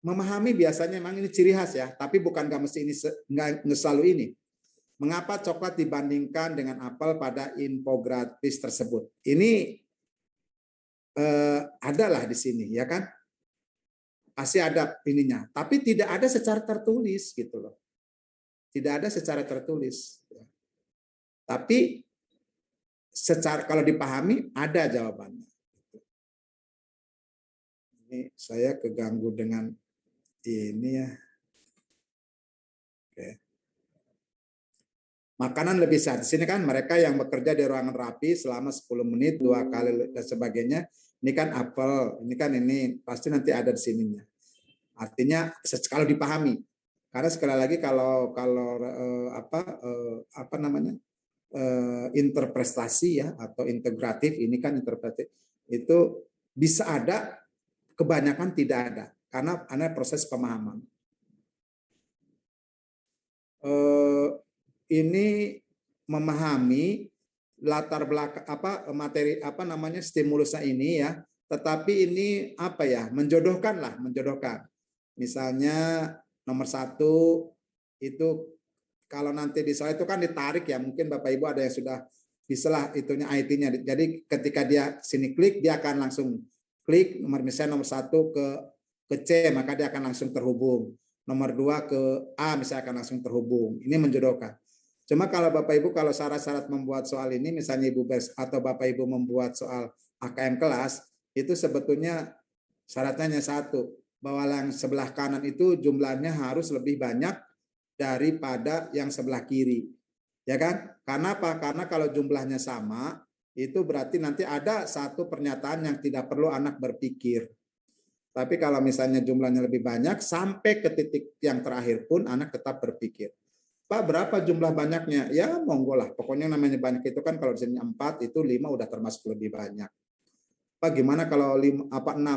Memahami biasanya memang ini ciri khas ya, tapi bukan nggak mesti ini nggak selalu ini. Mengapa coklat dibandingkan dengan apel pada infografis tersebut? Ini adalah di sini ya kan, pasti ada ininya, tapi tidak ada secara tertulis gitu loh, tidak ada secara tertulis. Tapi secara kalau dipahami ada jawabannya. Ini saya keganggu dengan ini ya. Oke. Makanan lebih sehat. Di sini kan mereka yang bekerja di ruangan rapi selama 10 menit 2 kali dan sebagainya. Ini kan apel, ini kan ini pasti nanti ada di sininya. Artinya kalau dipahami. Karena sekali lagi kalau interpretasi ya atau integratif, ini kan interpretatif itu bisa ada, kebanyakan tidak ada karena proses pemahaman. ini memahami latar belakang materi stimulusnya ini ya, tetapi ini menjodohkan. Misalnya nomor 1 itu kalau nanti di slide itu kan ditarik ya, mungkin Bapak Ibu ada yang sudah bisalah itunya IT-nya. Jadi ketika dia sini klik, dia akan langsung klik misalnya nomor 1 ke C, maka dia akan langsung terhubung. Nomor 2 ke A misalnya akan langsung terhubung. Ini menjodohkan. Cuma kalau Bapak Ibu kalau syarat-syarat membuat soal ini, misalnya Ibu atau Bapak Ibu membuat soal AKM kelas, itu sebetulnya syaratnya hanya 1, bahwa yang sebelah kanan itu jumlahnya harus lebih banyak daripada yang sebelah kiri. Ya kan? Karena apa? Karena kalau jumlahnya sama, itu berarti nanti ada satu pernyataan yang tidak perlu anak berpikir. Tapi kalau misalnya jumlahnya lebih banyak, sampai ke titik yang terakhir pun anak tetap berpikir. Pak, berapa jumlah banyaknya? Ya monggo lah. Pokoknya namanya banyak itu kan kalau di sini 4, itu 5 udah termasuk lebih banyak. Pak, gimana kalau 6?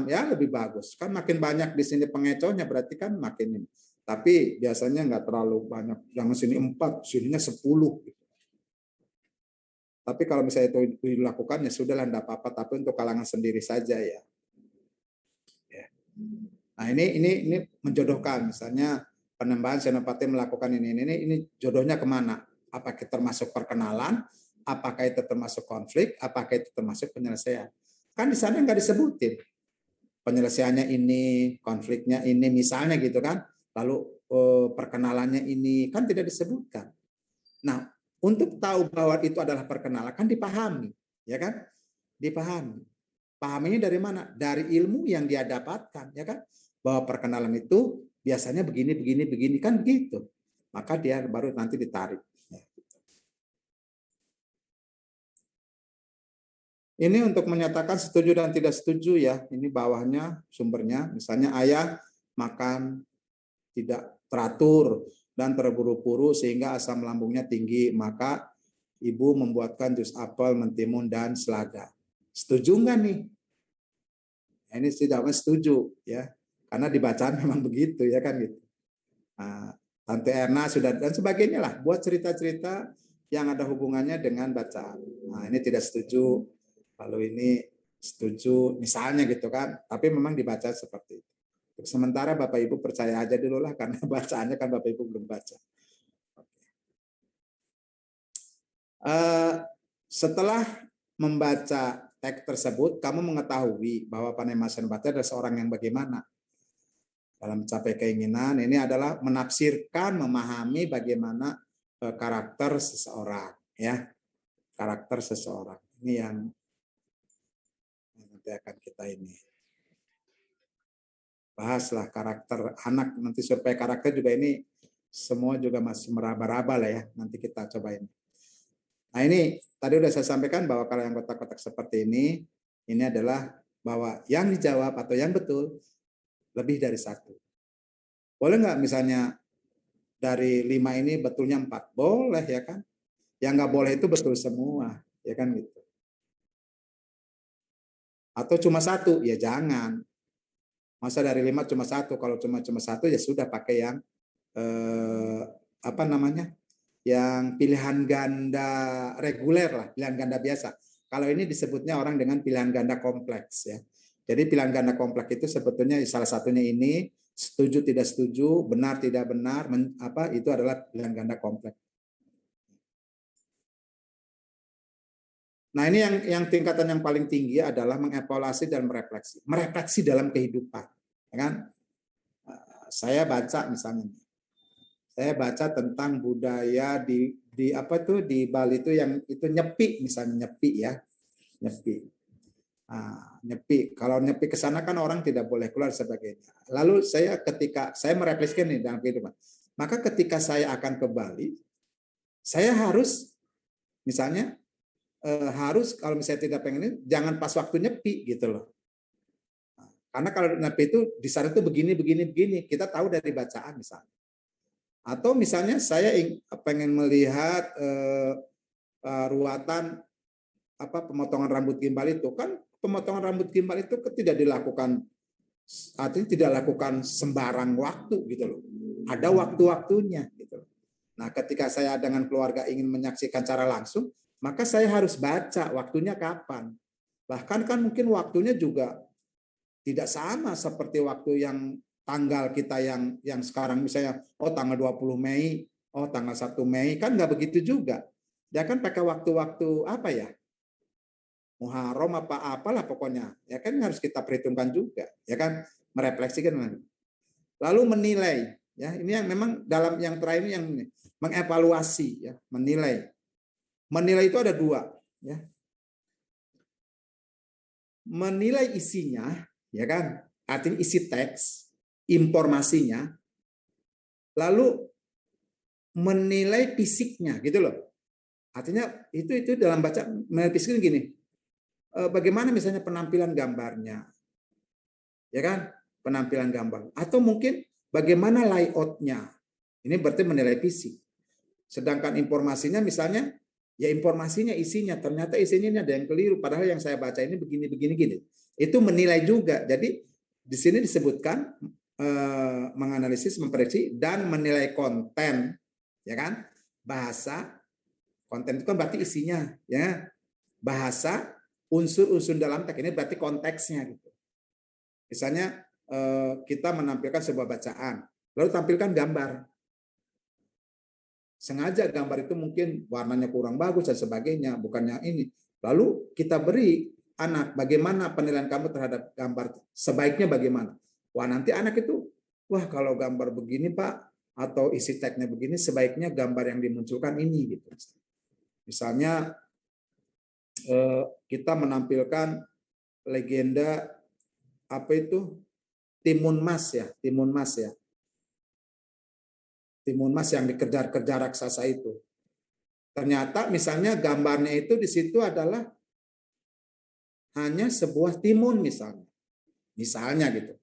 Ya lebih bagus. Kan makin banyak di sini pengecohnya berarti kan makin ini. Tapi biasanya nggak terlalu banyak. Jangan sini 4, sininya 10. Tapi kalau misalnya itu dilakukan ya sudahlah, enggak apa-apa. Tapi untuk kalangan sendiri saja ya. Nah ini menjodohkan. Misalnya Penembahan Senopati melakukan ini jodohnya kemana? Apakah termasuk perkenalan? Apakah itu termasuk konflik? Apakah itu termasuk penyelesaian? Kan di sana nggak disebutin penyelesaiannya ini, konfliknya ini, misalnya gitu kan. Lalu perkenalannya ini kan tidak disebutkan. Nah, untuk tahu bahwa itu adalah perkenalan kan dipahami, ya kan? Dipahami. Pahaminya dari mana? Dari ilmu yang dia dapatkan, ya kan? Bahwa perkenalan itu biasanya begini kan begitu. Maka dia baru nanti ditarik. Ini untuk menyatakan setuju dan tidak setuju ya. Ini bawahnya sumbernya. Misalnya ayah makan tidak teratur dan terburu-buru sehingga asam lambungnya tinggi. Maka ibu membuatkan jus apel, mentimun, dan selada. Setuju nggak nih? Ini tidak setuju ya. Karena dibacaan memang begitu ya kan gitu. Nah, Tante Erna sudah dan sebagainya lah, buat cerita-cerita yang ada hubungannya dengan bacaan. Nah, ini tidak setuju, lalu ini setuju misalnya gitu kan. Tapi memang dibaca seperti itu. Sementara Bapak Ibu percaya aja dulu lah karena bacaannya kan Bapak Ibu belum baca. Setelah membaca teks tersebut, kamu mengetahui bahwa Panema Senopati adalah seorang yang bagaimana. Dalam mencapai keinginan ini adalah menafsirkan, memahami bagaimana karakter seseorang, ya, karakter seseorang. Ini yang nanti akan kita ini bahaslah karakter anak. Nanti survei karakter juga ini semua juga masih meraba-raba lah ya. Nanti kita cobain. Nah ini tadi udah saya sampaikan bahwa kalau yang kotak-kotak seperti ini adalah bahwa yang dijawab atau yang betul lebih dari 1. Boleh nggak misalnya dari 5 ini betulnya 4? Boleh ya kan? Yang nggak boleh itu betul semua, ya kan gitu. Atau cuma 1, ya jangan. Masa dari 5 cuma 1, kalau cuma 1 ya sudah pakai yang yang pilihan ganda reguler lah, pilihan ganda biasa. Kalau ini disebutnya orang dengan pilihan ganda kompleks ya. Jadi pilihan ganda kompleks itu sebetulnya salah satunya ini setuju tidak setuju, benar tidak benar, itu adalah pilihan ganda kompleks. Nah ini yang tingkatan yang paling tinggi adalah mengevaluasi dan merefleksi. Merefleksi dalam kehidupan, ya kan? Saya baca misalnya, saya baca tentang budaya di Bali itu yang itu nyepi misalnya, nyepi ya, nyepi. Nyepi. Kalau nyepi ke sana kan orang tidak boleh keluar sebagainya. Lalu ketika saya merefleksikan nih dalam kehidupan, maka ketika saya akan ke Bali, saya harus misalnya kalau misalnya tidak pengen ini, jangan pas waktu nyepi gitu loh. Karena kalau nyepi itu di sana itu begini. Kita tahu dari bacaan misalnya. Atau misalnya saya pengen melihat ruatan pemotongan rambut gimbal itu kan. Pemotongan rambut gimbal itu tidak dilakukan, artinya tidak lakukan sembarang waktu gitu loh. Ada waktu-waktunya gitu loh. Nah, ketika saya dengan keluarga ingin menyaksikan secara langsung, maka saya harus baca waktunya kapan. Bahkan kan mungkin waktunya juga tidak sama seperti waktu yang tanggal kita yang sekarang misalnya tanggal 20 Mei, tanggal 1 Mei, kan nggak begitu juga. Dia kan pakai waktu-waktu apa ya? Muharram apalah pokoknya. Ya kan harus kita perhitungkan juga, ya kan, merefleksikan. Lalu menilai, ya. Ini yang memang dalam yang terakhir ini yang mengevaluasi, ya, menilai. Menilai itu ada dua, ya. Menilai isinya, ya kan? Artinya isi teks, informasinya. Lalu menilai fisiknya, gitu loh. Artinya itu dalam baca menilai fisik gini. Bagaimana misalnya penampilan gambarnya, ya kan, penampilan gambar, atau mungkin bagaimana layoutnya, ini berarti menilai fisik. Sedangkan informasinya misalnya, ya informasinya isinya, ternyata isinya ini ada yang keliru, padahal yang saya baca ini begini, itu menilai juga. Jadi di sini disebutkan menganalisis, memprediksi, dan menilai konten, ya kan, bahasa, konten itu kan berarti isinya, ya, bahasa, unsur-unsur dalam teks ini berarti konteksnya gitu. Misalnya kita menampilkan sebuah bacaan, lalu tampilkan gambar. Sengaja gambar itu mungkin warnanya kurang bagus dan sebagainya, bukannya ini. Lalu kita beri anak, bagaimana penilaian kamu terhadap gambar? Sebaiknya bagaimana? Wah, nanti anak itu, wah kalau gambar begini Pak, atau isi teksnya begini, sebaiknya gambar yang dimunculkan ini gitu. Misalnya kita menampilkan legenda apa itu Timun Mas ya, Timun Mas yang dikejar-kejar raksasa itu. Ternyata misalnya gambarnya itu di situ adalah hanya sebuah timun misalnya gitu.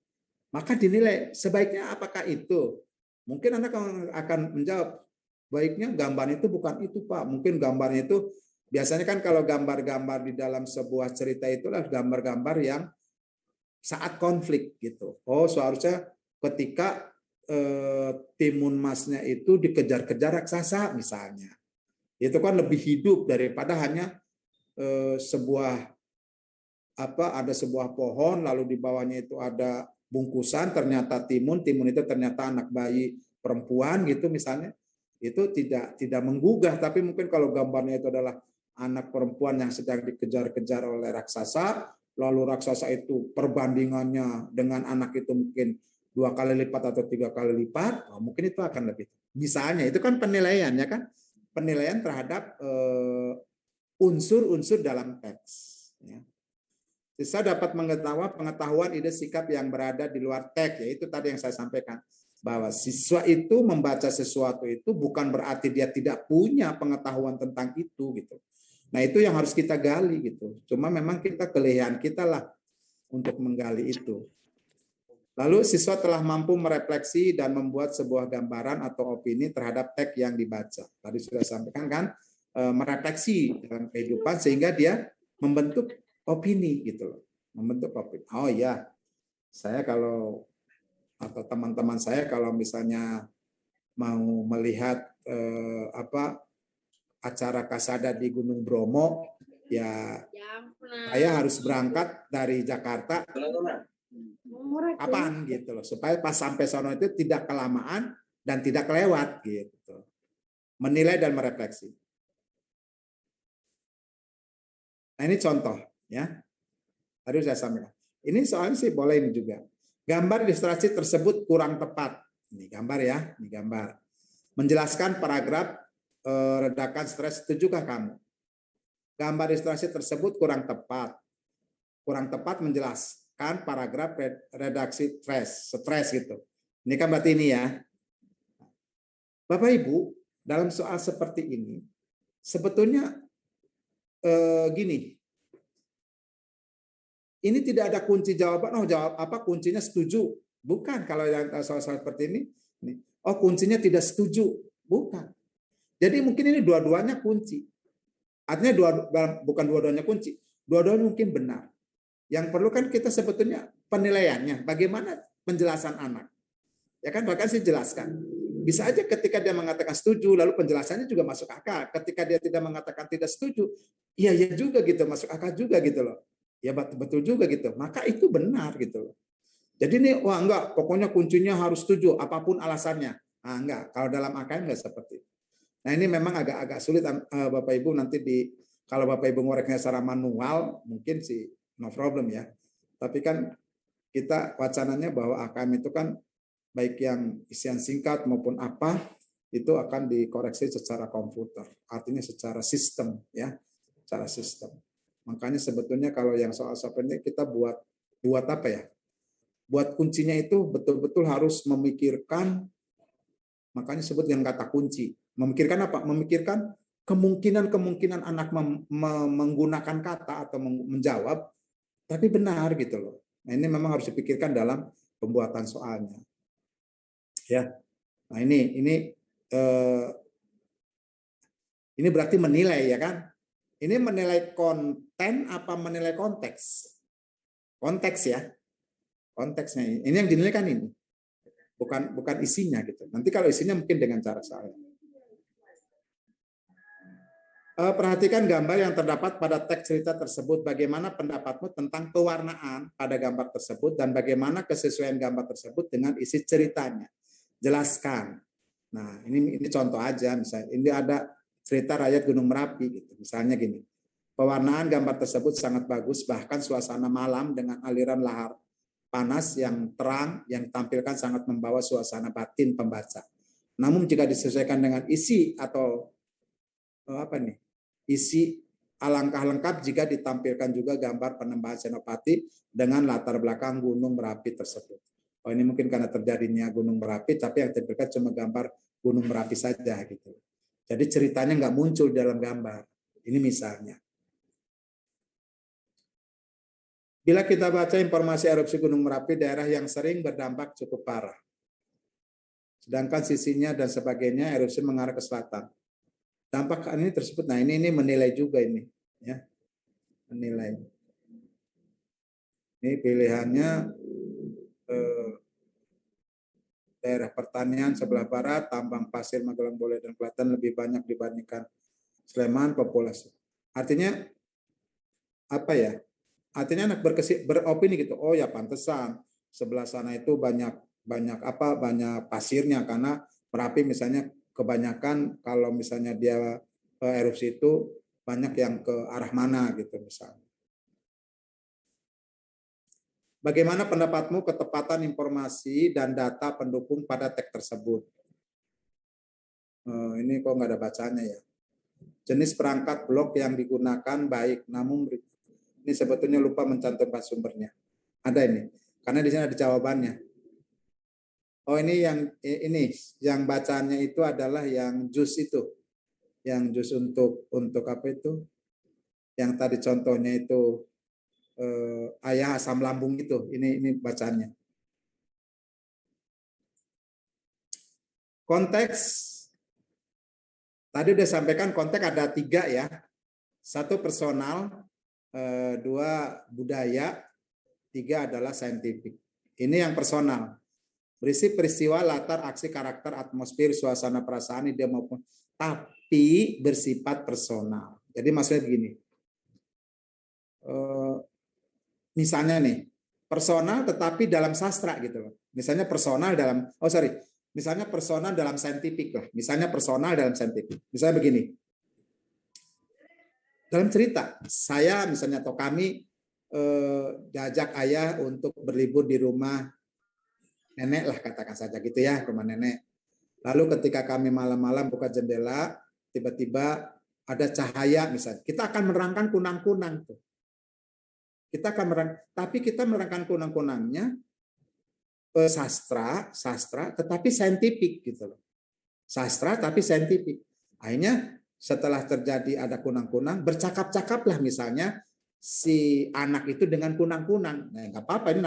Maka dinilai sebaiknya apakah itu? Mungkin anak akan menjawab, baiknya gambar itu bukan itu Pak. Mungkin gambarnya itu biasanya kan kalau gambar-gambar di dalam sebuah cerita itulah gambar-gambar yang saat konflik gitu. Seharusnya ketika Timun Masnya itu dikejar-kejar raksasa misalnya. Itu kan lebih hidup daripada hanya sebuah ada sebuah pohon lalu di bawahnya itu ada bungkusan ternyata timun itu ternyata anak bayi perempuan gitu misalnya. Itu tidak menggugah, tapi mungkin kalau gambarnya itu adalah anak perempuan yang sedang dikejar-kejar oleh raksasa, lalu raksasa itu perbandingannya dengan anak itu mungkin 2 kali lipat atau 3 kali lipat, mungkin itu akan lebih. Misalnya itu kan penilaian, ya kan, penilaian terhadap unsur-unsur dalam teks. Ya. Siswa dapat pengetahuan ide sikap yang berada di luar teks, yaitu tadi yang saya sampaikan. Bahwa siswa itu membaca sesuatu itu bukan berarti dia tidak punya pengetahuan tentang itu gitu. Nah itu yang harus kita gali gitu. Cuma memang kita kelebihan kita lah untuk menggali itu. Lalu siswa telah mampu merefleksi dan membuat sebuah gambaran atau opini terhadap teks yang dibaca. Tadi sudah sampaikan kan, merefleksi dalam kehidupan sehingga dia membentuk opini gitu loh. Membentuk opini. Oh iya, saya kalau atau teman-teman saya kalau misalnya mau melihat acara kasada di Gunung Bromo, ya saya harus berangkat dari Jakarta kapan gitu loh, supaya pas sampai sono itu tidak kelamaan dan tidak kelewat gitu. Menilai dan merefleksi. Nah ini contoh ya. Tadi saya sampaikan. Ini soalnya sih boleh ini juga. Gambar ilustrasi tersebut kurang tepat. Ini gambar ya, ini gambar. Menjelaskan paragraf redakan stres, setujukah kamu? Gambar ilustrasi tersebut kurang tepat. Kurang tepat menjelaskan paragraf redaksi stres gitu. Ini kan berarti ini ya. Bapak Ibu, dalam soal seperti ini, sebetulnya gini. Ini tidak ada kunci jawaban, jawab apa kuncinya setuju. Bukan kalau yang soal-soal seperti ini. Kuncinya tidak setuju. Bukan. Jadi mungkin ini dua-duanya kunci. Artinya bukan dua-duanya kunci. Dua-duanya mungkin benar. Yang perlu kan kita sebetulnya penilaiannya. Bagaimana penjelasan anak. Ya kan, bahkan saya jelaskan. bisa aja ketika dia mengatakan setuju, lalu penjelasannya juga masuk akal. Ketika dia tidak mengatakan tidak setuju, iya juga gitu, masuk akal juga gitu loh. Ya betul juga gitu. Maka itu benar gitu loh. Jadi ini wah enggak, pokoknya kuncinya harus setuju apapun alasannya. Nah, enggak, kalau dalam AKM enggak seperti itu. Nah, ini memang agak sulit Bapak Ibu nanti kalau Bapak Ibu ngoreknya secara manual mungkin sih no problem ya. Tapi kan kita wacananya bahwa AKM itu kan baik yang isian singkat maupun apa itu akan dikoreksi secara komputer. Artinya secara sistem ya, secara sistem. Makanya sebetulnya kalau yang soal ini kita buat apa ya? Buat kuncinya itu betul-betul harus memikirkan, makanya sebut yang kata kunci. Memikirkan apa? Memikirkan kemungkinan anak menggunakan kata atau menjawab, tapi benar gitu loh. Nah, ini memang harus dipikirkan dalam pembuatan soalnya. Ya, nah ini berarti menilai ya kan? Ini menilai konten apa menilai konteks? Konteks ya. Konteksnya ini yang dinilai kan ini, bukan isinya gitu. Nanti kalau isinya mungkin dengan cara saya. Perhatikan gambar yang terdapat pada teks cerita tersebut. Bagaimana pendapatmu tentang pewarnaan pada gambar tersebut dan bagaimana kesesuaian gambar tersebut dengan isi ceritanya? Jelaskan. Nah, ini contoh aja. Misalnya, ini ada cerita rakyat Gunung Merapi gitu. Misalnya gini. Pewarnaan gambar tersebut sangat bagus, bahkan suasana malam dengan aliran lahar panas yang terang yang ditampilkan sangat membawa suasana batin pembaca. Namun jika disesuaikan dengan isi atau isi alangkah lengkap jika ditampilkan juga gambar Panembahan Senopati dengan latar belakang Gunung Merapi tersebut. Oh, ini mungkin karena terjadinya Gunung Merapi, tapi yang terdekat cuma gambar Gunung Merapi saja gitu. Jadi ceritanya nggak muncul dalam gambar. Ini misalnya. Bila kita baca informasi erupsi Gunung Merapi, daerah yang sering berdampak cukup parah. Sedangkan sisinya dan sebagainya erupsi mengarah ke selatan. Dampak ini tersebut, nah ini menilai juga ini, ya, menilai. Ini pilihannya daerah pertanian sebelah barat, tambang pasir Magelang, Bole dan Klaten lebih banyak dibandingkan Sleman populasi. Artinya apa ya? Artinya anak beropini gitu. Oh ya pantesan sebelah sana itu banyak pasirnya karena Merapi misalnya kebanyakan kalau misalnya dia erupsi itu banyak yang ke arah mana gitu misalnya. Bagaimana pendapatmu ketepatan informasi dan data pendukung pada teks tersebut? Ini kok nggak ada bacanya ya. Jenis perangkat blok yang digunakan baik, namun ini sebetulnya lupa mencantumkan sumbernya. Ada ini, karena di sini ada jawabannya. Oh ini yang bacanya itu adalah yang jus itu, yang jus untuk apa itu? Yang tadi contohnya itu ayah asam lambung itu. Ini bacanya. Konteks tadi udah sampaikan konteks ada 3 ya. 1 personal. 2 budaya, 3 adalah saintifik. Ini yang personal. Berisi peristiwa, latar, aksi, karakter, atmosfer, suasana, perasaan, ide maupun tapi bersifat personal. Jadi maksudnya begini. Misalnya nih, personal tetapi dalam sastra gitu loh. Misalnya personal dalam misalnya personal dalam saintifik lah. Misalnya personal dalam saintifik. Misalnya begini. Dalam cerita, saya misalnya atau kami diajak ayah untuk berlibur di rumah nenek lah katakan saja gitu ya, rumah nenek. Lalu ketika kami malam-malam buka jendela, tiba-tiba ada cahaya misalnya. Kita akan menerangkan kunang-kunang tuh. Tapi kita menerangkan kunang-kunangnya sastra, tetapi saintifik gitu loh. Sastra tapi saintifik. Akhirnya setelah terjadi ada kunang-kunang, bercakap-cakaplah misalnya si anak itu dengan kunang-kunang. Nah, nggak apa-apa ini